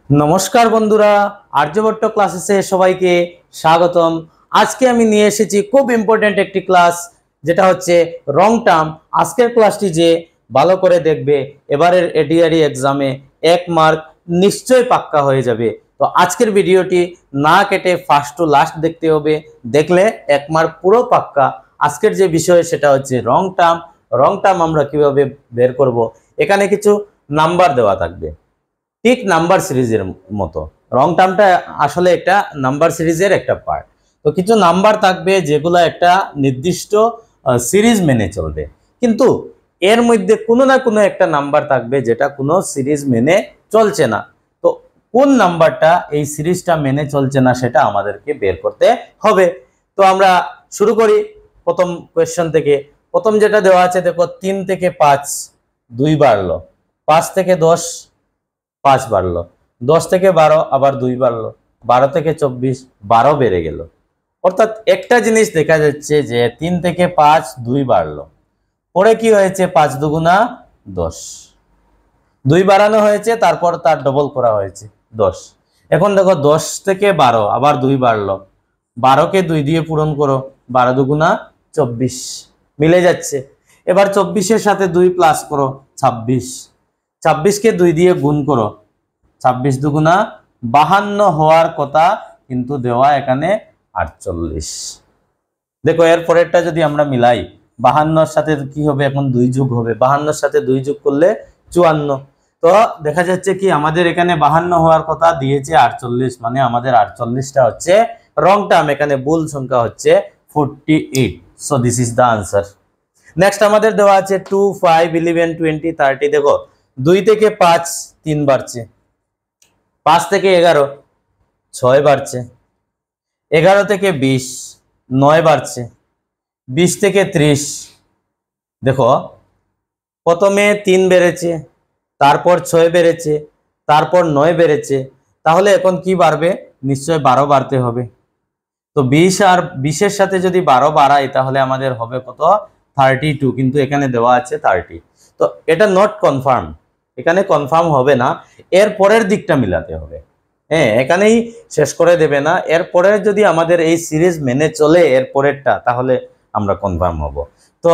নমস্কার বন্ধুরা, আর্যভট্ট ক্লাসেসে সবাইকে স্বাগতম। আজকে আমি নিয়ে এসেছি খুব ইম্পর্টেন্ট একটি ক্লাস, যেটা হচ্ছে রং টার্ম। আজকের ক্লাসটি যে ভালো করে দেখবে, এবারের এডিআরই এক্সামে 1 মার্ক নিশ্চয় পাক্কা হয়ে যাবে। তো আজকের ভিডিওটি না কেটে ফার্স্ট টু লাস্ট দেখতে হবে, দেখলে 1 মার্ক পুরো পাক্কা। আজকের যে বিষয় সেটা হচ্ছে রং টার্ম। রং টার্ম আমরা কিভাবে বের করব, এখানে কিছু নাম্বার দেওয়া থাকবে, ঠিক নাম্বার সিরিজের মতো। রং টার্মটা আসলে একটা নাম্বার সিরিজের একটা পার্ট। তো কিছু নাম্বার থাকবে যেগুলো একটা নির্দিষ্ট সিরিজ মেনে চলবে, কিন্তু এর মধ্যে কোনো না কোনো একটা নাম্বার থাকবে যেটা কোনো সিরিজ মেনে চলছে না। তো কোন নাম্বারটা এই সিরিজটা মেনে চলছে না সেটা আমাদেরকে বের করতে হবে। তো আমরা শুরু করি প্রথম কোয়েশ্চন থেকে। প্রথম যেটা দেওয়া আছে, দেখো 3 থেকে 5 2 বাড়লো, 5 থেকে 10 5 বাড়লো, 10 থেকে 12 আবার 2 বাড়লো, 12 থেকে 24 12 বেড়ে গেল। অর্থাৎ একটা জিনিস দেখা যাচ্ছে যে 3 থেকে 5 2 বাড়লো, পরে কি হয়েছে 5 দুগুণা 10, 2 বাড়ানো হয়েছে, তারপর তার ডবল করা হয়েছে 10। এখন দেখো 10 থেকে 12 আবার 2 বাড়লো, 12 কে 2 দিয়ে পূরণ করো, 12 দুগুণা 24, মিলে যাচ্ছে। এবার 24 এর সাথে 2 প্লাস করো, 26, 26 কে 2 দিয়ে গুণ করো, 26 দুগুণা 52 হওয়ার কথা, কিন্তু দেওয়া এখানে 48। দেখো এর পরেরটা যদি আমরা মিলাই, 52 সাথে কি হবে, এখন 2 যোগ হবে, 52 সাথে 2 যোগ করলে 54। তো দেখা যাচ্ছে কি আমাদের এখানে 52 হওয়ার কথা দিয়েছে 48, মানে আমাদের 48টা হচ্ছে রং টার্ম। এখানে ভুল সংখ্যা হচ্ছে 48। So this is the answer. Next আমাদের দেওয়া আছে 2 5 11 20 30। দেখো 2 থেকে 5 3 বাড়ছে, 5 থেকে 11 6 বাড়ছে, 11 থেকে 20 9 বাড়ছে, 20 থেকে 30। দেখো প্রথমে 3 বেড়েছে, তারপর 6 বেড়েছে, তারপর 9 বেড়েছে, তাহলে এখন কি বাড়বে, নিশ্চয় 12 বাড়তে হবে। তো 20 আর 20 এর সাথে যদি 12 বাড়াই তাহলে আমাদের হবে কত, 32, কিন্তু এখানে দেওয়া আছে 30। তো এটা নট কনফার্ম, এখানে কনফার্ম হবে না, এর পরের দিকটা মিলাতে হবে। হ্যাঁ, এখানেই শেষ করে দেবে না, এর পরের যদি আমাদের এই সিরিজ মেনে চলে এর পরেরটা, তাহলে আমরা কনফার্ম হব। তো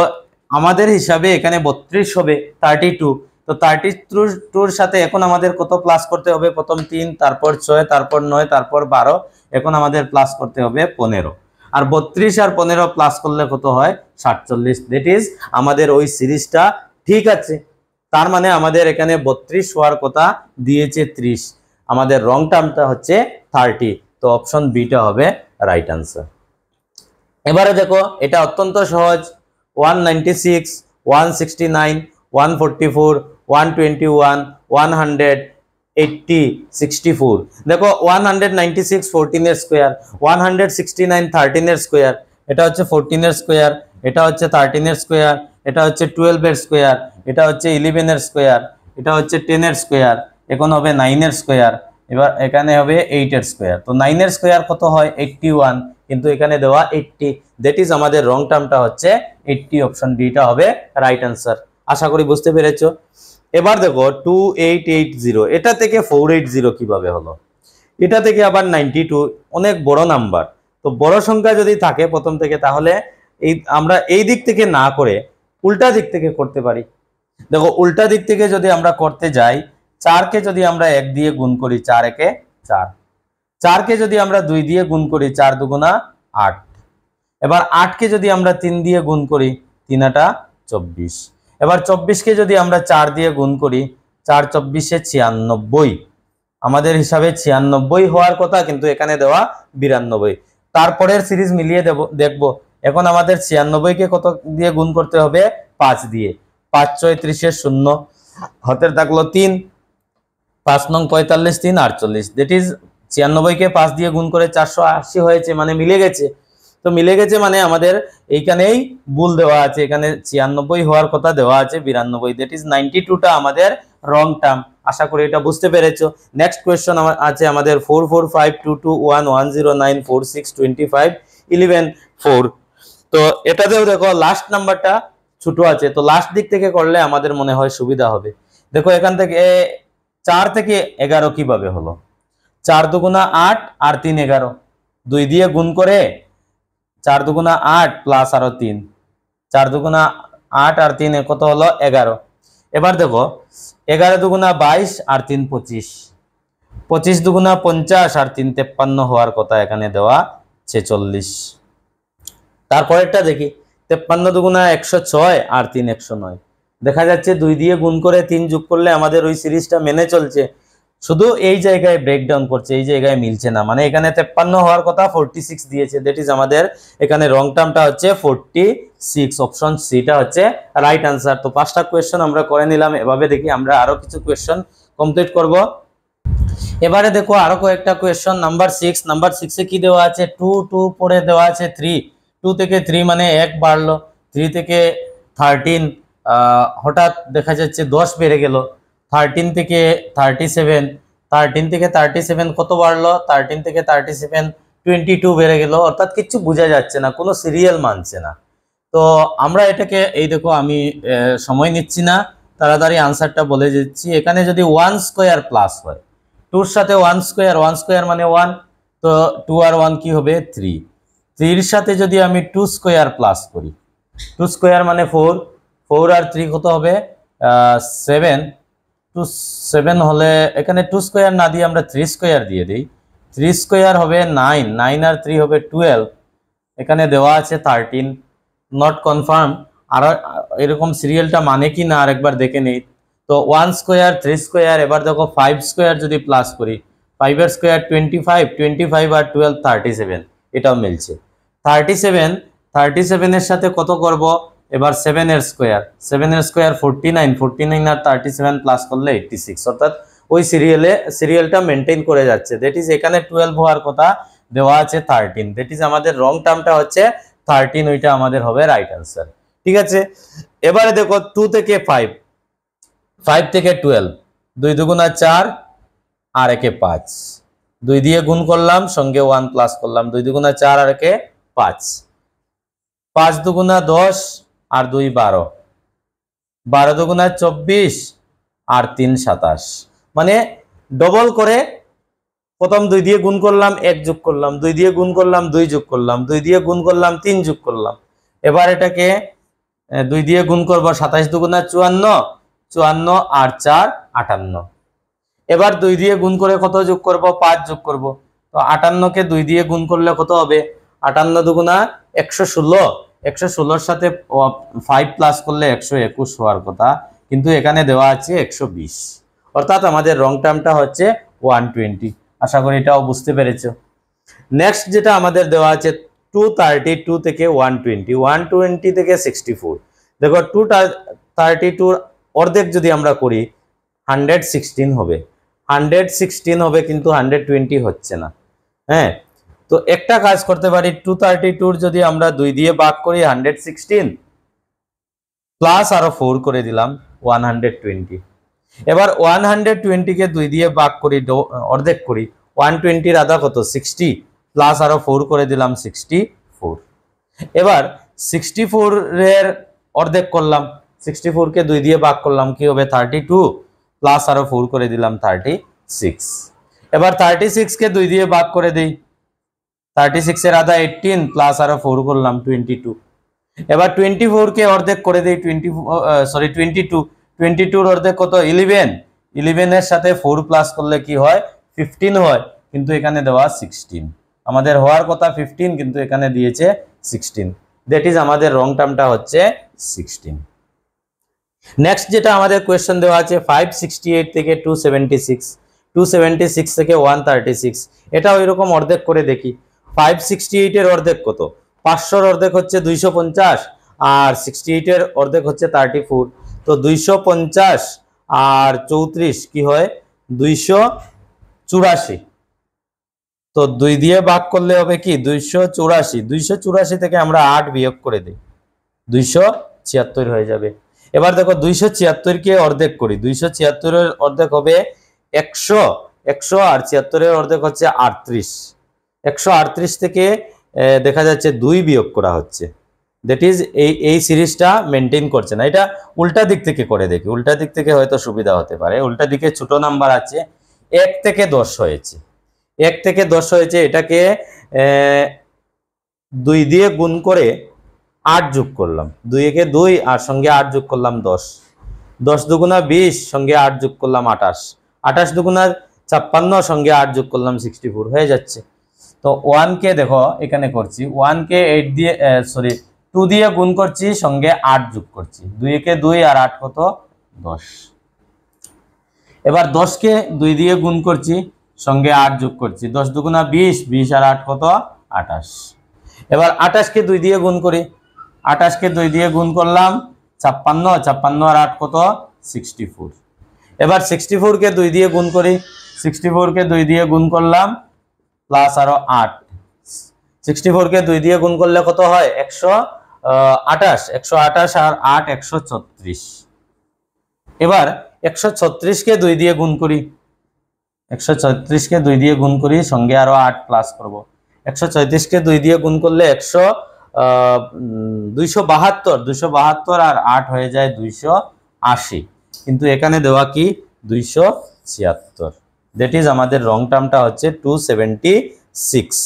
আমাদের হিসাবে এখানে 32 হবে, 32। তো 32 সাথে এখন আমাদের কত প্লাস করতে হবে, প্রথম 3, তারপর 6, তারপর 9, তারপর 12, এখন আমাদের প্লাস করতে হবে 15। আর 32 আর 15 প্লাস করলে কত হয়, 47। দ্যাট ইজ আমাদের ওই সিরিজটা ঠিক আছে। তার মানে আমাদের এখানে 32 হওয়ার কথা, দিয়েছে 30, আমাদের রং টার্মটা হচ্ছে 30। তো অপশন বিটা হবে রাইট আনসার। এবারে দেখো এটা অত্যন্ত সহজ, 196 169 144 121 180 64। দেখো 196 14 এর স্কোয়ার, 169 13 এর স্কোয়ার, এটা হচ্ছে 14 এর স্কোয়ার, এটা হচ্ছে 13 এর স্কোয়ার, এটা হচ্ছে 12 এর স্কোয়ার, এটা হচ্ছে 11 এর স্কোয়ার, এটা হচ্ছে 10 এর স্কোয়ার, এখন হবে 9 এর স্কোয়ার, এবার এখানে হবে 8 এর স্কোয়ার। তো 9 এর স্কোয়ার কত হয়, 81, কিন্তু এখানে দেওয়া 80। দ্যাট ইজ আমাদের রং টার্মটা হচ্ছে 80। অপশন ডিটা হবে রাইট আনসার। আশা করি বুঝতে পেরেছো। এবার দেখো 2880, এটা থেকে 480 কিভাবে হলো, এটা থেকে আবার 92, অনেক বড় নাম্বার। তো বড় সংখ্যা যদি থাকে প্রথম থেকে, তাহলে আমরা এই দিক থেকে না করে উল্টা দিক থেকে করতে পারি। দেখো উল্টা দিক থেকে যদি আমরা করতে যাই, 4 কে যদি আমরা 1 দিয়ে গুণ করি, 4 একে 4, 4 কে যদি আমরা 2 দিয়ে গুণ করি, 4 দুগুণা 8। এবার 8 কে যদি আমরা 3 দিয়ে গুণ করি, 3 আটা 24। এবার 24 কে যদি আমরা 4 দিয়ে গুণ করি, 4 24 96, আমাদের হিসাবে 96 হওয়ার কথা, কিন্তু এখানে দেওয়া 92। তারপরের সিরিজ মিলিয়ে দেখবো। এখন আমাদের 96 কে কত দিয়ে গুণ করতে হবে, 5 দিয়ে, 5 6 30 শূন্য, হাতের থাকলো 3, 5 নং 45 3 48। দ্যাট ইজ 96 কে 5 দিয়ে গুণ করে 480 হয়েছে, মানে মিলে গেছে। তো মিলে গেছে মানে আমাদের এইখানেই ভুল দেওয়া আছে, এখানে 96 হওয়ার কথা দেওয়া আছে 92। দ্যাট ইজ 92টা আমাদের রং টার্ম। আশা করি এটা বুঝতে পেরেছো। নেক্সট কোয়েশ্চন আছে আমাদের 44522110962511 4। তো এটাতেও দেখো লাস্ট নাম্বারটা ছোট আছে, তো লাস্ট দিক থেকে করলে আমাদের মনে হয় সুবিধা হবে। দেখো এখান থেকে 4 থেকে 11 কিভাবে হলো? 4 দুগুণা 8 আর 3 11, 2 দিয়ে গুণ করে 4 দুগুণা 8 প্লাস আরো 3, 4 দুগুণা 8 আর 3 কত হলো? 11। এবার দেখো 11 দুগুণা 22 আর 3 25, 25 দুগুণা 50 আর 3 53 হওয়ার কথা, এখানে দেওয়া 46। তারপরেরটা দেখি, 53 দুগুণা 106 আর 3 109। দেখা যাচ্ছে 2 দিয়ে গুণ করে 3 যোগ করলে আমাদের ওই সিরিজটা মেনে চলছে, শুধু এই জায়গায় ব্রেকডাউন করছে, এই জায়গায় মিলছে না। মানে এখানে 53 হওয়ার কথা 46 দিয়েছে, দ্যাট ইজ আমাদের এখানে রং টার্মটা হচ্ছে 46, অপশন সিটা হচ্ছে রাইট আনসার। তো 5টা কোয়েশ্চন আমরা করে নিলাম। এভাবে দেখি আমরা আরো কিছু কোয়েশ্চন কমপ্লিট করব। এবারে দেখো আরো কয়েকটা কোয়েশ্চন। নাম্বার 6 এ কি দেওয়া আছে? 2 2 পরে দেওয়া আছে 3, 2 থেকে 3 মানে 1 বাড়লো, 3 থেকে 13 হঠাৎ দেখা যাচ্ছে 10 বেড়ে গেল, 13 থেকে 37, 13 থেকে 37 কত বাড়লো? 13 থেকে 37 22 বেড়ে গেল, অর্থাৎ কিছু বোঝা যাচ্ছে না, কোনো সিরিয়াল মানছে না। তো আমরা এটাকে এই দেখো, আমি সময় নিচ্ছি না, তাড়াতাড়ি আনসারটা বলে দিচ্ছি। এখানে যদি 1 স্কোয়ার প্লাস হয়, 2 এর সাথে 1 স্কোয়ার মানে 1, তো 2 আর 1 কি হবে? 3। 3 এর সাথে যদি আমি 2 স্কোয়ার প্লাস করি, 2 স্কোয়ার মানে 4, 4 আর 3 কত হবে? 7। 2 7 হলে এখানে 2 স্কোয়ার না দিয়ে আমরা 3 স্কোয়ার দিয়ে দিই, 3 স্কোয়ার হবে 9, 9 আর 3 হবে 12, এখানে দেওয়া আছে 13, নট কনফার্ম। আর এরকম সিরিয়ালটা মানে কি না আরেকবার দেখে নেই। তো 1 স্কোয়ার, 3 স্কোয়ার, এবার দেখো 5 স্কোয়ার যদি প্লাস করি, 5 এর স্কোয়ার 25, 25 আর 12 37, এটাও মিলছে। 37 এর সাথে কত করব? এবার 7 এর স্কোয়ার, 7 এর স্কোয়ার 49, 49 আর 37 প্লাস করলে 86, অর্থাৎ ওই সিরিয়ালটা মেনটেন করে যাচ্ছে। দ্যাট ইজ এখানে 12 হওয়ার কথা, দেওয়া আছে 13, দ্যাট ইজ আমাদের রং টার্মটা হচ্ছে 13, ওইটা আমাদের হবে রাইট আনসার। ঠিক আছে, এবারে দেখো 2 থেকে 5, 5 থেকে 12, 2 দুগুণা 4 আর একে 5, 2 দিয়ে গুণ করলাম, সঙ্গে 1 প্লাস করলাম, 2 দুগুণা 4 আর একে 5, 5 দুগুণা 10 আর 2 12, 12 দুগুণা 24 আর 3 27, মানে ডবল করে প্রথম 2 দিয়ে গুণ করলাম, 1 যোগ করলাম, 2 দিয়ে গুণ করলাম, 2 যোগ করলাম, 2 দিয়ে গুণ করলাম, 3 যোগ করলাম। এবার এটাকে 2 দিয়ে গুণ করব, 27 দুগুণা 54, 54 আর 4 58। এবার 2 দিয়ে গুণ করে কত যোগ করব? 5 যোগ করব। তো 58 কে 2 দিয়ে গুণ করলে কত হবে? 58 দুগুণা 116, 116 এর সাথে 5 প্লাস করলে 121 হওয়ার কথা, কিন্তু এখানে দেওয়া আছে 120, অর্থাৎ আমাদের রং টার্মটা হচ্ছে 120। আশা করি এটাও বুঝতে পেরেছো। নেক্সট যেটা আমাদের দেওয়া আছে 232 থেকে 120, 120 থেকে 64। দেখো 232 অর্ধেক যদি আমরা করি 116 হবে, 116 হবে, কিন্তু 120 হচ্ছে না। হ্যাঁ, তো একটা কাজ করতে পারি, 232 যদি আমরা 2 দিয়ে ভাগ করি 116 প্লাস আরো 4 করে দিলাম 120। এবার 120 কে 2 দিয়ে ভাগ করি, অর্ধেক করি, 120 এর আধা কত? 60, প্লাস আরো 4 করে দিলাম 64। এবার 64 এর অর্ধেক করলাম, 64 কে 2 দিয়ে ভাগ করলাম, কি হবে? 32, প্লাস আরো 4 করে দিলাম 36। এবার 36 কে 2 দিয়ে ভাগ করে দেই, 36 এর আধা 18, প্লাস আরো 4 করলাম 22। এবার 24 কে অর্ধেক করে দেই, 22 এর অর্ধেক কত? 11, 11 এর সাথে 4 প্লাস করলে কি হয়? 15 হয়, কিন্তু এখানে দেওয়া 16, আমাদের হওয়ার কথা 15, কিন্তু এখানে দিয়েছে 16, দ্যাট ইজ আমাদের রং টার্মটা হচ্ছে 16। নেক্সট যেটা আমাদের কোয়েশ্চেন দেওয়া আছে 568 থেকে 276, 276 থেকে 136, এটা ওইরকম অর্ধেক করে দেখি। 568 এর অর্ধেক কত? 500 এর অর্ধেক হচ্ছে 250, আর 68 এর অর্ধেক হচ্ছে 34, তো 250 আর 34 কি হয়? 284। তো 2 দিয়ে ভাগ করলে হবে কি? 284, 284 থেকে আমরা 8 বিয়োগ করে দিই, 276 হয়ে যাবে। এবার দেখো 276 কে অর্ধেক করি, 276 এর অর্ধেক হবে 100, 100 আর 76 এর অর্ধেক হচ্ছে 38, 138 থেকে দেখা যাচ্ছে 2 বিয়োগ করা হচ্ছে, দ্যাট ইজ এই সিরিজটা মেনটেন করছে না। এটা উল্টা দিক থেকে করে দেখি, উল্টা দিক থেকে হয়তো সুবিধা হতে পারে। উল্টা দিকে ছোট নাম্বার আছে, 1 থেকে 10 হয়েছে, 1 থেকে 10 হয়েছে, এটাকে 2 দিয়ে গুণ করে 8 যোগ করলাম, 2 একে 2 আর সঙ্গে 8 যোগ করলাম 10, 10 দুগুণা 20 সঙ্গে 8 যোগ করলাম 28, 28 দুগুণা 56 সঙ্গে 8 যোগ করলাম 64 হয়ে যাচ্ছে। তো 1 কে দেখো এখানে করছি, 1 কে 8 দিয়ে 2 দিয়ে গুণ করছি, সঙ্গে 8 যোগ করছি, 2 একে 2 আর 8 কত 10। এবার 10 কে 2 দিয়ে গুণ করছি, সঙ্গে 8 যোগ করছি, 10 দুগুণা 20, 20 আর 8 কত 28। এবার 28 কে 2 দিয়ে গুণ করি, 28 কে 2 দিয়ে গুণ করলাম 56, 56 আর 8 কত 64। এবার 64 কে 2 দিয়ে গুণ করি, 64 কে 2 দিয়ে গুণ করলাম প্লাস আরো 8, 64 কে 2 দিয়ে গুণ করলে কত হয় 128, 128 আর 8 136। এবার 136 কে 2 দিয়ে গুণ করি, 136 কে 2 দিয়ে গুণ করি, সঙ্গে আরো 8 প্লাস করব, 136 কে 2 দিয়ে গুণ করলে 272, 272 আর 8 হয়ে যায় 280, কিন্তু এখানে দেওয়া কি 276। দ্যাট ইজ আমাদের রং টার্মটা হচ্ছে 276,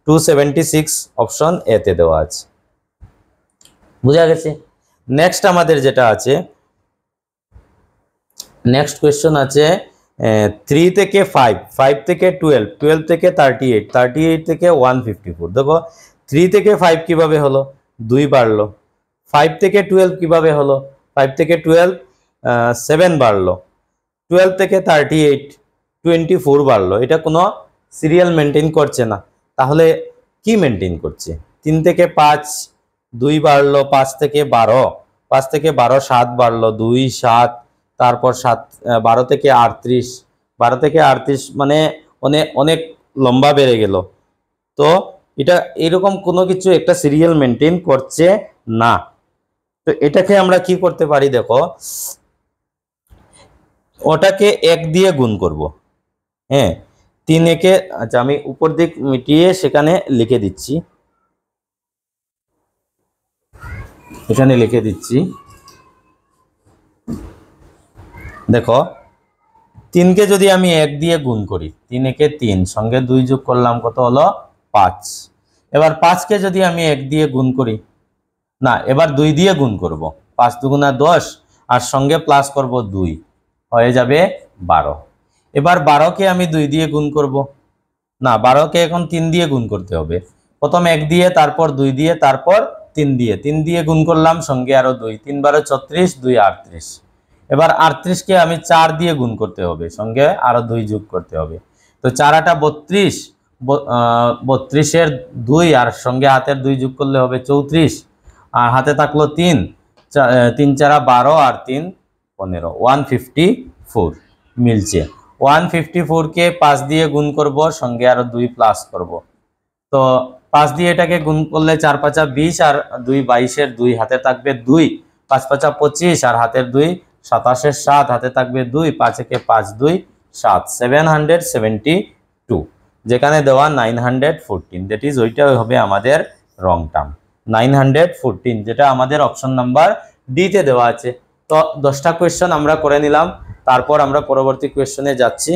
276 অপশন এ তে দেওয়া আছে। বুঝা গেছে? নেক্সট আমাদের যেটা আছে, নেক্সট কোয়েশ্চন আছে 3 থেকে 5, 5 থেকে 12, 12 থেকে 38, 38 থেকে 154। দেখো 3 থেকে 5 কিভাবে হলো, 2 বাড়লো, 5 থেকে 12 কিভাবে হলো, 5 থেকে 12 7 বাড়লো, 12 থেকে 38 24 বাড়লো। এটা কোনো সিরিয়াল মেনটেন করছে না, তাহলে কি মেনটেন করছে? 3 থেকে 5 2 বাড়লো, 5 থেকে 12, 5 থেকে 12 7 বাড়লো, 2 7, তারপর 12 থেকে 38, 12 থেকে 38 মানে অনেক অনেক লম্বা বেড়ে গেল। তো এটা এরকম কোনো কিছু একটা সিরিয়াল মেনটেন করছে না। তো এটাকে আমরা কি করতে পারি, দেখো ওটাকে 1 দিয়ে গুণ করব। হ্যাঁ, 3 একে, আচ্ছা আমি উপর দিক মিটিয়ে সেখানে লিখে দিচ্ছি, এখানে লিখে দিচ্ছি। দেখো 3 কে যদি আমি 1 দিয়ে গুণ করি, 3 একে 3 সঙ্গে 2 যোগ করলাম, কত হলো 5। এবার 5 কে যদি আমি 1 দিয়ে গুণ করি, না এবার 2 দিয়ে গুণ করব, 5 দুগুণা 10 আর সঙ্গে প্লাস করব 2, হয়ে যাবে 12। এবার 12 কে আমি 2 দিয়ে গুণ করব, না 12 কে এখন 3 দিয়ে গুণ করতে হবে, প্রথম 1 দিয়ে, তারপর 2 দিয়ে, তারপর 3 দিয়ে, 3 দিয়ে গুণ করলাম, সঙ্গে আরো 2, 3 12 34, 2 38। এবার 38 কে আমি 4 দিয়ে গুণ করতে হবে, সঙ্গে আরো 2 যোগ করতে হবে, তো 4 8 32, 32 এর 2 আর সঙ্গে হাতের 2 যোগ করলে হবে 34, আর হাতে থাকলো 3, 3 4 12 আর 3 15, 154 মিলছে। 154 কে 5 দিয়ে গুণ করব, সঙ্গে আরো 2 প্লাস করব, তো 5 দিয়ে এটাকে গুণ করলে 4 5 20 আর 2 22 এর 2 হাতে থাকবে 2, 5 5 25 আর হাতের 2 27 এর 7 হাতে থাকবে 2, 5 একে 5 2 7, 772, যেখানে দেওয়া 914, দ্যাট ইজ ওইটা হবে আমাদের রং টার্ম 914, যেটা আমাদের অপশন নাম্বার ডি তে দেওয়া আছে। তো 10টা কোয়েশ্চন আমরা করে নিলাম, তারপর আমরা পরবর্তী কোয়েশ্চনে যাচ্ছি।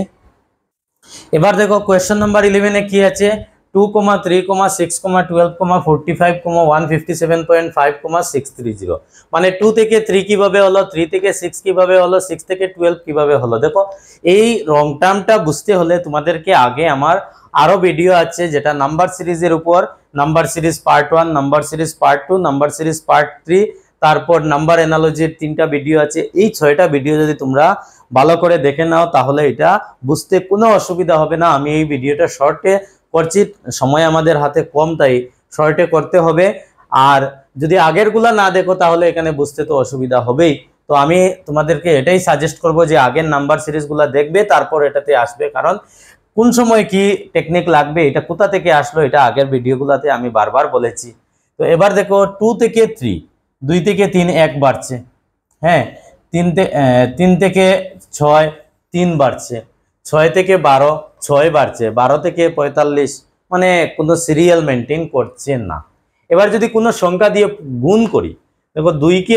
এবার দেখো কোয়েশ্চন নাম্বার 11 এ কি আছে, 2, 3, 6, 12, 45, 157.5, 630, মানে 2 থেকে 3 কিভাবে হলো, 3 থেকে 6 কিভাবে হলো, 6 থেকে 12 কিভাবে হলো। দেখো এই রং টার্মটা বুঝতে হলে তোমাদেরকে আগে আমার আরো ভিডিও আছে, যেটা নাম্বার সিরিজের উপর, number series part 1, number series part 2, number series part 3, তারপর নাম্বার অ্যানালজির 3টা ভিডিও আছে। এই 6টা ভিডিও যদি তোমরা ভালো করে দেখে নাও, তাহলে এটা বুঝতে কোনো অসুবিধা হবে না। আমি এই ভিডিওটা শর্টে করছি, সময় আমাদের হাতে কম, তাই শর্টে করতে হবে। আর যদি আগেরগুলা না দেখো, তাহলে এখানে বুঝতে তো অসুবিধা হবেই। তো আমি তোমাদেরকে এটাই সাজেস্ট করব যে আগের নাম্বার সিরিজগুলা দেখবে, তারপর এটাতে আসবে, কারণ কোন সময় কি টেকনিক লাগবে, এটা কোথা থেকে আসলো, এটা আগের ভিডিওগুলোতে আমি বারবার বলেছি। তো এবার দেখো 2 থেকে 3, 2 থেকে 3 1 বাড়ছে, হ্যাঁ 3 থেকে 6 3 বাড়ছে, 6 থেকে 12 6 বাড়ছে, 12 থেকে 45, মানে কোনো সিরিয়াল মেনটেন করছে না। এবার যদি কোনো সংখ্যা দিয়ে গুণ করি, দেখো 2 কে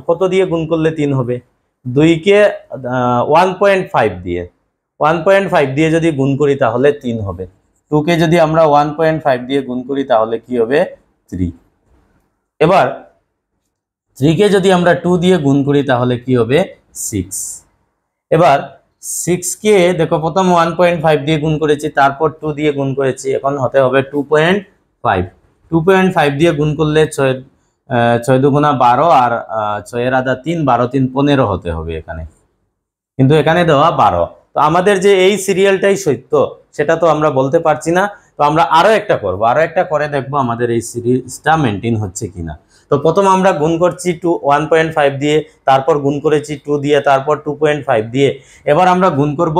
কত দিয়ে গুণ করলে 3 হবে, 2 কে 1.5 দিয়ে 1.5 দিয়ে যদি গুণ করি তাহলে 3 হবে, 2 কে যদি আমরা 1.5 দিয়ে গুণ করি তাহলে কি হবে 3। এবার 3 কে যদি আমরা 2 দিয়ে গুণ করি তাহলে কি হবে 6। এবার 6 কে দেখো প্রথম 1.5 দিয়ে গুণ করেছি, তারপর 2 দিয়ে গুণ করেছি, এখন হতে হবে 2.5। 2.5 দিয়ে গুণ করলে 6 দুগুণা 12 আর 6 এর আধা 3, 12 3 15 হতে হবে এখানে, কিন্তু এখানে দেওয়া 12। তো আমাদের যে এই সিরিয়ালটাই সত্য সেটা তো আমরা বলতে পারছি না। তো আমরা আরো একটা করব, আরো একটা করে দেখবো আমাদের এই সিরিজটা মেনটেন হচ্ছে কিনা। তো প্রথম আমরা গুণ করছি 1.5 দিয়ে, তারপর গুণ করেছি 2 দিয়ে, তারপর 2.5 দিয়ে। এবার আমরা গুণ করব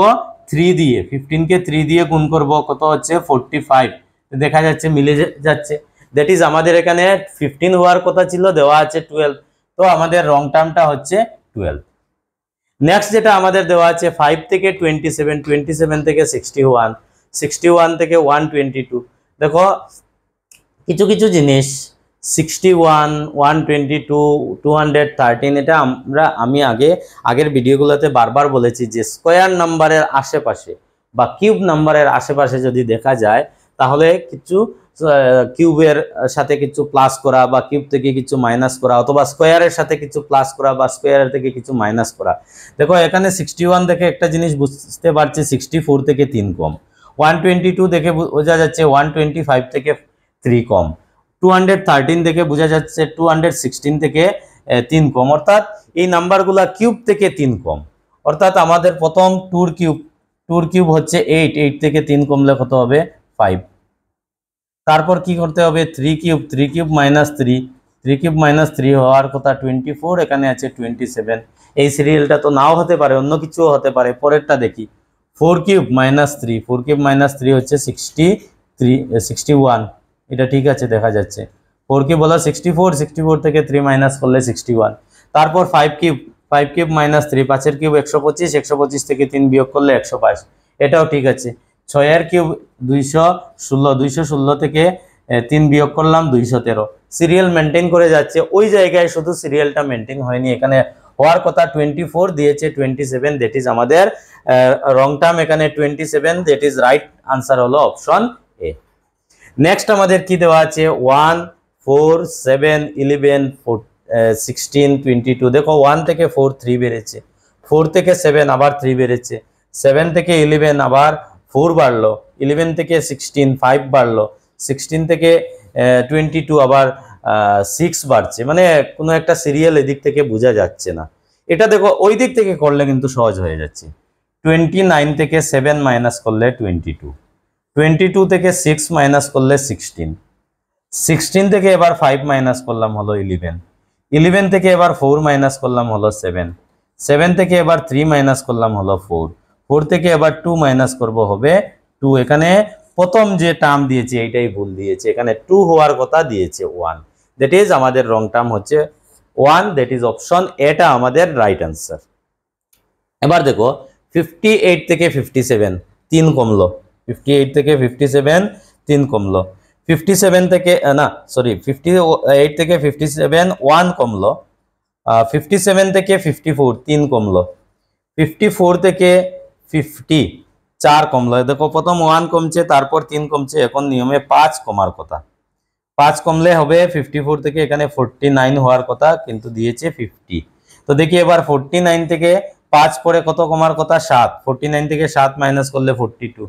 3 দিয়ে, 15 কে 3 দিয়ে গুণ করব, কত হচ্ছে 45। দেখা যাচ্ছে মিলে যাচ্ছে, দ্যাট ইজ আমাদের এখানে 15 হওয়ার কথা ছিল, দেওয়া আছে 12, তো আমাদের রং টার্মটা হচ্ছে 12। নেক্সট যেটা আমাদের দেওয়া আছে 5 থেকে 27, 27 থেকে 61, 61 থেকে 122। দেখো কিছু কিছু জিনিস 61, 122, 213 এটা আমি আগের ভিডিওগুলোতে বারবার বলেছি যে স্কোয়ার নাম্বারের আশেপাশে বা কিউব নাম্বারের আশেপাশে যদি দেখা যায় তাহলে কিছু কিউবের সাথে কিছু প্লাস করা বা কিউব থেকে কিছু মাইনাস করা, অথবা স্কোয়ারের সাথে কিছু প্লাস করা বা স্কোয়ারের থেকে কিছু মাইনাস করা। দেখো এখানে 61 থেকে একটা জিনিস বুঝতে পারছি 64 থেকে 3 কম, 122 দেখে বোঝা যাচ্ছে 125 থেকে 3 কম, 213 থেকে বোঝা যাচ্ছে 216 থেকে 3 কম, অর্থাৎ এই নাম্বারগুলা কিউব থেকে 3 কম। অর্থাৎ আমাদের প্রথম 2 কিউব হচ্ছে 8, 8 থেকে 3 কমলে কত হবে 5। তারপর কি করতে হবে 3 কিউব মাইনাস 3 হওয়ার কথা 24, এখানে আছে 27। এই সিরিয়ালটা তো নাও হতে পারে, অন্য কিছুও হতে পারে। পরেরটা দেখি 4 কিউব মাইনাস 3 হচ্ছে 61, এটা ঠিক আছে দেখা যাচ্ছে। 4 কিউব হলো 64 থেকে 3 মাইনাস করলে 61। তারপর 5 কিউব মাইনাস 3, 5 এর কিউব 125 থেকে 3 বিয়োগ করলে 122, এটাও ঠিক আছে। 6 এর কিউব 216 থেকে 3 বিয়োগ করলাম 213। সিরিয়াল মেনটেন করে যাচ্ছে, ওই জায়গায় শুধু সিরিয়ালটা মেনটেন হয়নি, এখানে হওয়ার কথা 24 দিয়েছে 27, দ্যাট ইজ আমাদের রং টার্ম এখানে 27, দ্যাট ইজ রাইট আনসার হলো অপশন এ। নেক্সট আমাদের কি দেওয়া আছে 1, 4, 7, 11, 16, 22। দেখো 1 থেকে 4 3 বেড়েছে, 4 থেকে 7 আবার 3 বেড়েছে, 7 থেকে 11 আবার 4 বাড়লো, 11 থেকে 16 5 বাড়লো, 16 থেকে 22 আবার 6 বাড়ছে। মানে কোনো একটা সিরিয়াল এদিক থেকে বোঝা যাচ্ছে না। এটা দেখো ওই দিক থেকে করলে কিন্তু সহজ হয়ে যাচ্ছে। 29 থেকে 7 মাইনাস করলে 22, 22 থেকে 6 মাইনাস করলে 16, 16 থেকে এবার 5 মাইনাস করলাম হলো 11, 11 থেকে এবার 4 মাইনাস করলাম হলো 7, 7 থেকে এবার 3 মাইনাস করলাম হলো 4, 4 থেকে এবার 2 মাইনাস করব হবে 2। এখানে প্রথম যে টার্ম দিয়েছে এইটাই ভুল দিয়েছে, এখানে 2 হওয়ার কথা দিয়েছে 1, দ্যাট ইজ আমাদের রং টার্ম হচ্ছে 1, দ্যাট ইজ অপশন এটা আমাদের রাইট আনসার। এবার দেখো 58 থেকে 57 3 কমলো, 58 থেকে 57 3 কমলো, 57 থেকে 58 থেকে 57 1 কমলো, 57 থেকে 54 3 কমলো, 54 থেকে 50 4 কমলো। দেখো প্রথম 1 কমছে, তারপর 3 কমছে, এখন নিয়মে 5 কমার কথা, 5 কমলে হবে 54 থেকে এখানে 49 হওয়ার কথা, কিন্তু দিয়েছে 50। তো দেখি এবার 49 থেকে 5 পরে কত কমার কথা 7, 49 থেকে 7 মাইনাস করলে 42,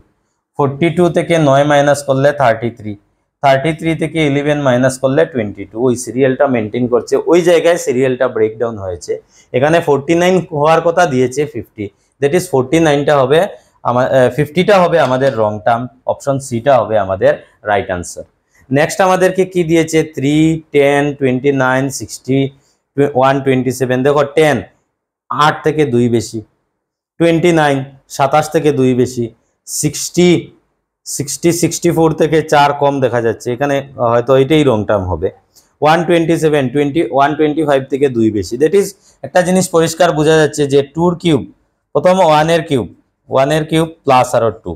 42 থেকে 9 মাইনাস করলে 33, 33 থেকে 11 মাইনাস করলে 22। ওই সিরিয়ালটা মেনটেন করছে, ওই জায়গায় সিরিয়ালটা ব্রেকডাউন হয়েছে। এখানে 49 হওয়ার কথা দিয়েছে 50, দ্যাট ইজ 49টা হবে 50টা হবে আমাদের রং টার্ম, অপশন সিটা হবে আমাদের রাইট আনসার। নেক্সট আমাদেরকে কি দিয়েছে 3, 10, 29, 60, 127। দেখো 10 8 থেকে 2 বেশি, 29 27 থেকে 2 বেশি, 64 থেকে 4 কম দেখা যাচ্ছে, এখানে হয়তো এটাই রং টার্ম হবে। 125 থেকে 2 বেশি, দ্যাট ইজ একটা জিনিস পরিষ্কার বোঝা যাচ্ছে যে 2 এর কিউব প্রথম 1 এর কিউব প্লাস আরো 2,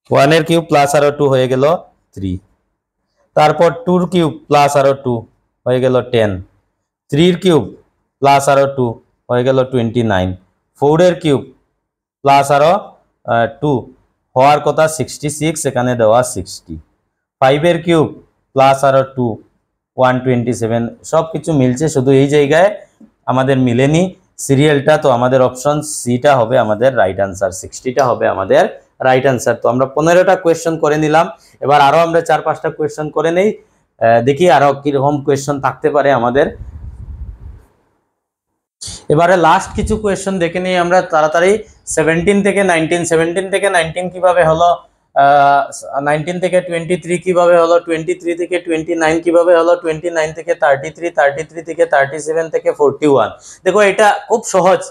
1 এর কিউব প্লাস আরো 2 হয়ে গেল 3, তারপর 2 এর কিউব প্লাস আরো 2 হয়ে গেল 10, 3 এর কিউব প্লাস আরো 2 হয়ে গেল 29, 4 এর কিউব প্লাস আরো 2 হওয়ার কথা 66, এখানে দেওয়া 60, 5 এর কিউব প্লাস আরো 2 127, সব কিছু মিলছে, শুধু এই জায়গায় আমাদের মিলেনি সিরিয়ালটা। তো আমাদের অপশন সিটা হবে আমাদের রাইট আনসার, 60টা হবে আমাদের রাইট আনসার। তো আমরা 15টা কোয়েশ্চন করে নিলাম, এবার আরো আমরা 4-5টা কোয়েশ্চন করে নেই, দেখি আরো কিরকম কোয়েশ্চন থাকতে পারে আমাদের। এবারে লাস্ট কিছু কোয়েশ্চন দেখে নিই আমরা তাড়াতাড়ি। 17 থেকে 19 কিভাবে হলো, 19 থেকে 23 কিভাবে হলো, 23 থেকে 29 কিভাবে হলো, 29 থেকে 33, 33 থেকে 37 থেকে 41। দেখো এটা খুব সহজ,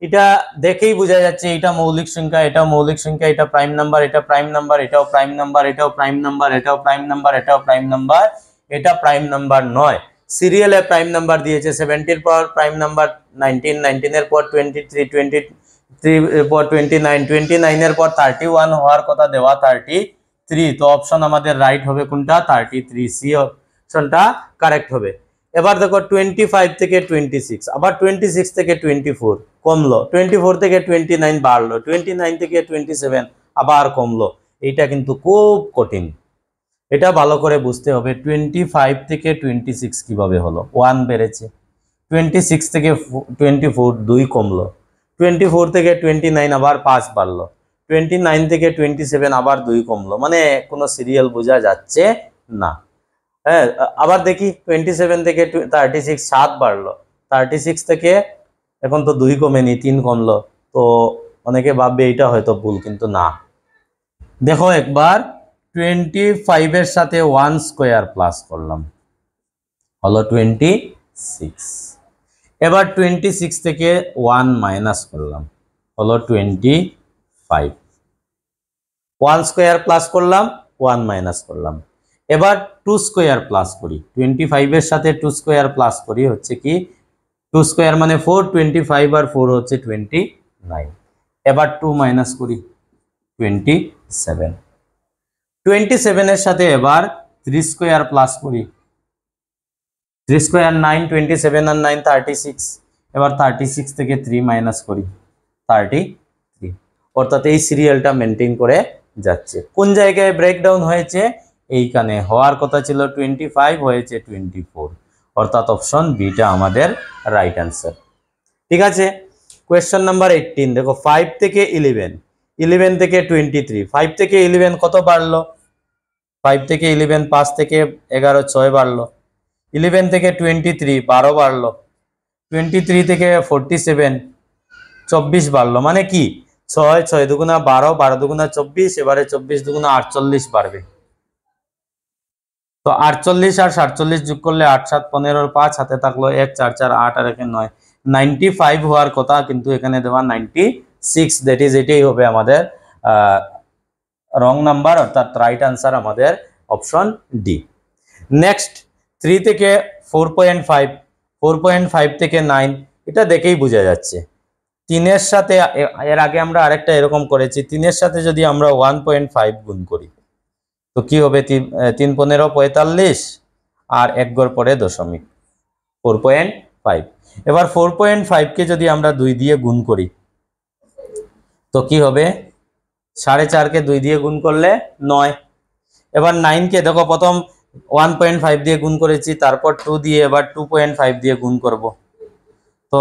এটা দেখেই বোঝা যাচ্ছে এটা মৌলিক সংখ্যা, এটা মৌলিক সংখ্যা, এটা প্রাইম নাম্বার, এটা প্রাইম নাম্বার, এটাও প্রাইম নাম্বার, এটাও প্রাইম নাম্বার, এটাও প্রাইম নাম্বার, এটাও প্রাইম নাম্বার, এটা প্রাইম নাম্বার নয়। সিরিয়ালে প্রাইম নাম্বার দিয়েছে, 70 এর পর প্রাইম নাম্বার 19, 19 এর পর 23, 23 এর পর 29, 29 এর পর 31 হওয়ার কথা দেওয়া 33। তো অপশন আমাদের রাইট হবে কোনটা, 33, সি অপশনটা কারেক্ট হবে। এবার দেখো 25 থেকে 26, আবার 26 থেকে 24 কমলো, 24 থেকে 29 বাড়লো, 29 থেকে 27 আবার কমলো। এটা কিন্তু খুব কঠিন, এটা ভালো করে বুঝতে হবে। 25 থেকে 26 কিভাবে হলো, 1 বেড়েছে, 26 থেকে 24 2 কমলো, 24 থেকে 29 আবার 5 বাড়লো, 29 থেকে 27 আবার 2 কমলো, মানে কোনো সিরিয়াল বোঝা যাচ্ছে না। হ্যাঁ, আবার দেখি 27 থেকে 36 7 বাড়লো, 36 থেকে এখন তো 2 কমেনি, 3 কমলো। তো অনেকে ভাববে এটা হয়তো ভুল, কিন্তু না। দেখো একবার 25 এর সাথে 1 স্কোয়ার প্লাস করলাম, হলো 26। এবার 26 থেকে 1 মাইনাস করলাম, হলো 25। 1 স্কোয়ার প্লাস করলাম, 1 মাইনাস করলাম। এবার 2 স্কোয়ার প্লাস করি, 25 এর সাথে 2 স্কোয়ার প্লাস করি, হচ্ছে কি 2 স্কোয়ার মানে 4, 25 আর 4 হচ্ছে 29। এবার 2 মাইনাস করি, 27। 27 এর সাথে এবার 3 স্কোয়ার প্লাস করি, 3 স্কোয়ার 9, 27 আর 9 36। এবার 36 থেকে 3 মাইনাস করি, 33। অর্থাৎ এই সিরিয়ালটা মেনটেন করে যাচ্ছে। কোন জায়গায় ব্রেকডাউন হয়েছে, এইখানে হওয়ার কথা ছিল 25 হয়েছে 24, অর্থাৎ অপশন বিটা আমাদের রাইট আনসার। ঠিক আছে, কোয়েশ্চন নাম্বার 18 দেখো 5 থেকে 11, 11 থেকে 23, 5 থেকে 11 কত বাড়লো, 5 থেকে 11 5 থেকে 11 6 বাড়লো, 11 থেকে 23 12 বাড়লো, 23 থেকে 47 24 বাড়লো, মানে কি 6 6 দুগুণা 12, 12 দুগুণা 24, এবারে 24 দুগুণা 48 বাড়বে। তো 48 আর 47 যোগ করলে 8 7 15 5 হাতে থাকলো 1 4 4 8 আর 1 9, 95 হওয়ার কথা, কিন্তু এখানে দেওয়া 96, দ্যাট ইজ এটাই হবে আমাদের রং নাম্বার, অর্থাৎ রাইট আনসার আমাদের অপশন ডি। নেক্সট 3 থেকে 4.5, 4.5 থেকে 9, এটা দেখেই বোঝা যাচ্ছে। 3 এর সাথে এর আগে আমরা আরেকটা এরকম করেছি, 3 এর সাথে যদি আমরা 1.5 গুণ করি তো কি হবে, 3 15 45 আর 1 ঘর পরে দশমিক, 4.5। এবার 4.5 কে যদি আমরা 2 দিয়ে গুণ করি তো কি হবে, 4.5 কে 2 দিয়ে গুণ করলে 9। এবার 9 কে দেখো প্রথম 1.5 দিয়ে গুণ করেছি, তারপর 2 দিয়ে, এবার 2.5 দিয়ে গুণ করব। তো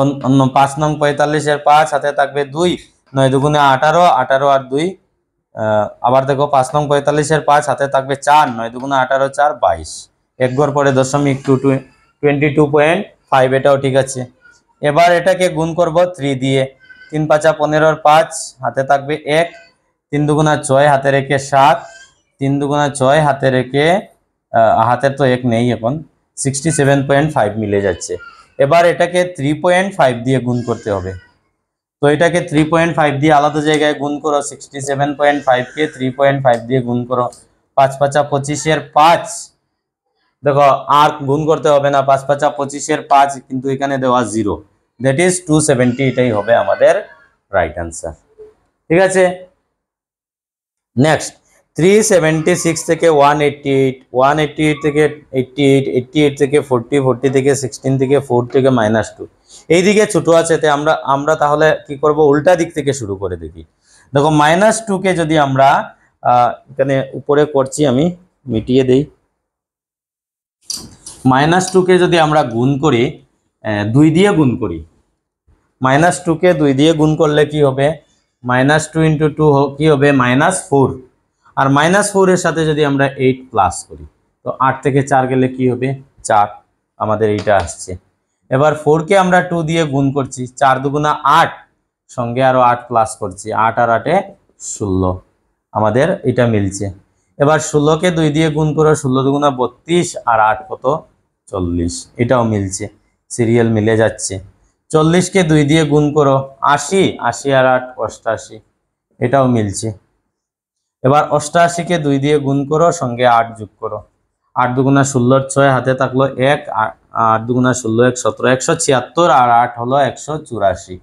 5 নং 45 এর 5 হাতে থাকবে 2, 9 দুগুণে 18, 18 আর 2, আবার দেখো 5 নং 45 এর 5 হাতে থাকবে 4, 9 দুগুণে 18 4 22, 1 ঘর পরে দশমিক 22.5, এটাও ঠিক আছে। এবার এটাকে গুণ করব 3 দিয়ে, 3 5 15 5 হাতে থাকবে 1, 3 দুগুণা 6 হাতে রেখে 7, 3 দুগুণা 6 হাতে রেখে হাতের তো 1 নেই এখন, 67.5 মিলে যাচ্ছে। এবার এটাকে 3.5 দিয়ে গুণ করতে হবে, তো এটাকে 3.5 দিয়ে আলাদা জায়গায় গুণ করো, 67.5 কে 3.5 দিয়ে গুণ করো, 5 5 25 এর 5, দেখো আর গুণ করতে হবে না, 5 5 25 এর 5, কিন্তু এখানে দেওয়া 0, দ্যাট ইজ 270, এটাই হবে আমাদের রাইট আনসার। ঠিক আছে, নেক্সট 376 থেকে 188, 188 থেকে 88, 88 থেকে 40, 40 থেকে 16 থেকে 4 থেকে -2 এইদিকে ছোট আছে। আমরা তাহলে কি করব, উল্টা দিক থেকে শুরু করে দেখি। দেখো -2 কে যদি আমরা এখানে উপরে করছি, আমি মিটিয়ে দেই। -2 কে যদি আমরা গুণ করি, 2 দিয়ে গুণ করি, -2 কে 2 দিয়ে গুণ করলে কি হবে, -2 × 2 কি হবে -4, আর -4 এর সাথে যদি আমরা 8 প্লাস করি, তো 8 থেকে 4 গেলে কি হবে 4, আমাদের এইটা আসছে। এবার 4 কে আমরা 2 দিয়ে গুণ করছি, 4 দুগুণা 8, সঙ্গে আরো 8 প্লাস করছি, 8 আর 8 এ 16, আমাদের এটা মিলছে। এবার 16 কে 2 দিয়ে গুণ করো, 16 দুগুণা 32, আর 8 কত 40, এটাও মিলছে, সিরিয়াল মিলে যাচ্ছে। 40 কে 2 দিয়ে গুণ করো, 80, 80 আর 8 88, এটাও মিলছে। এবার 88 কে 2 দিয়ে গুণ করো, সঙ্গে 8 যোগ করো, 8 দুগুণা 16, 6 হাতে থাকলো 1, 8 দুগুণা 16, 1 17, 176, আর 8 হলো 184,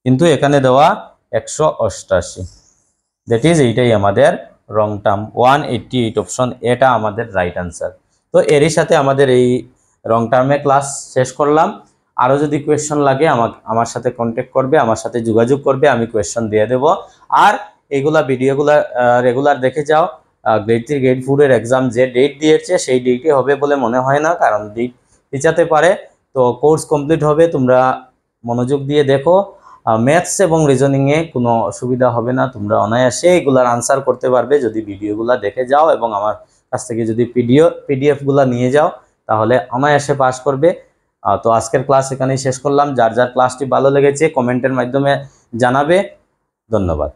কিন্তু এখানে দেওয়া 188, দ্যাট ইজ এইটাই আমাদের রং টার্ম 188 অপশন, এটা আমাদের রাইট আনসার। তো এরই সাথে আমাদের এই রং টার্মে ক্লাস শেষ করলাম। আরও যদি কোয়েশ্চন লাগে আমার সাথে কন্ট্যাক্ট করবে, আমার সাথে যোগাযোগ করবে, আমি কোয়েশ্চন দিয়ে দেব। আর এইগুলা ভিডিওগুলা রেগুলার দেখে যাও। গ্রেড 3 গ্রেড 4 এর এক্সাম যে ডেট দিয়েছে সেই ডেটে হবে বলে মনে হয় না, কারণ ডেট পিছাতে পারে। তো কোর্স কমপ্লিট হবে, তোমরা মনোযোগ দিয়ে দেখো। ম্যাথস এবং রিজনিংয়ে কোনো অসুবিধা হবে না, তোমরা অনায়াসে এগুলার আনসার করতে পারবে যদি ভিডিওগুলো দেখে যাও এবং আমার কাছ থেকে যদি পিডিএফগুলো নিয়ে যাও, তাহলে অনায়াসে পাস করবে। তো আজকের ক্লাস এখানেই শেষ করলাম। যার যার ক্লাসটি ভালো লেগেছে কমেন্টের মাধ্যমে জানাবে। ধন্যবাদ।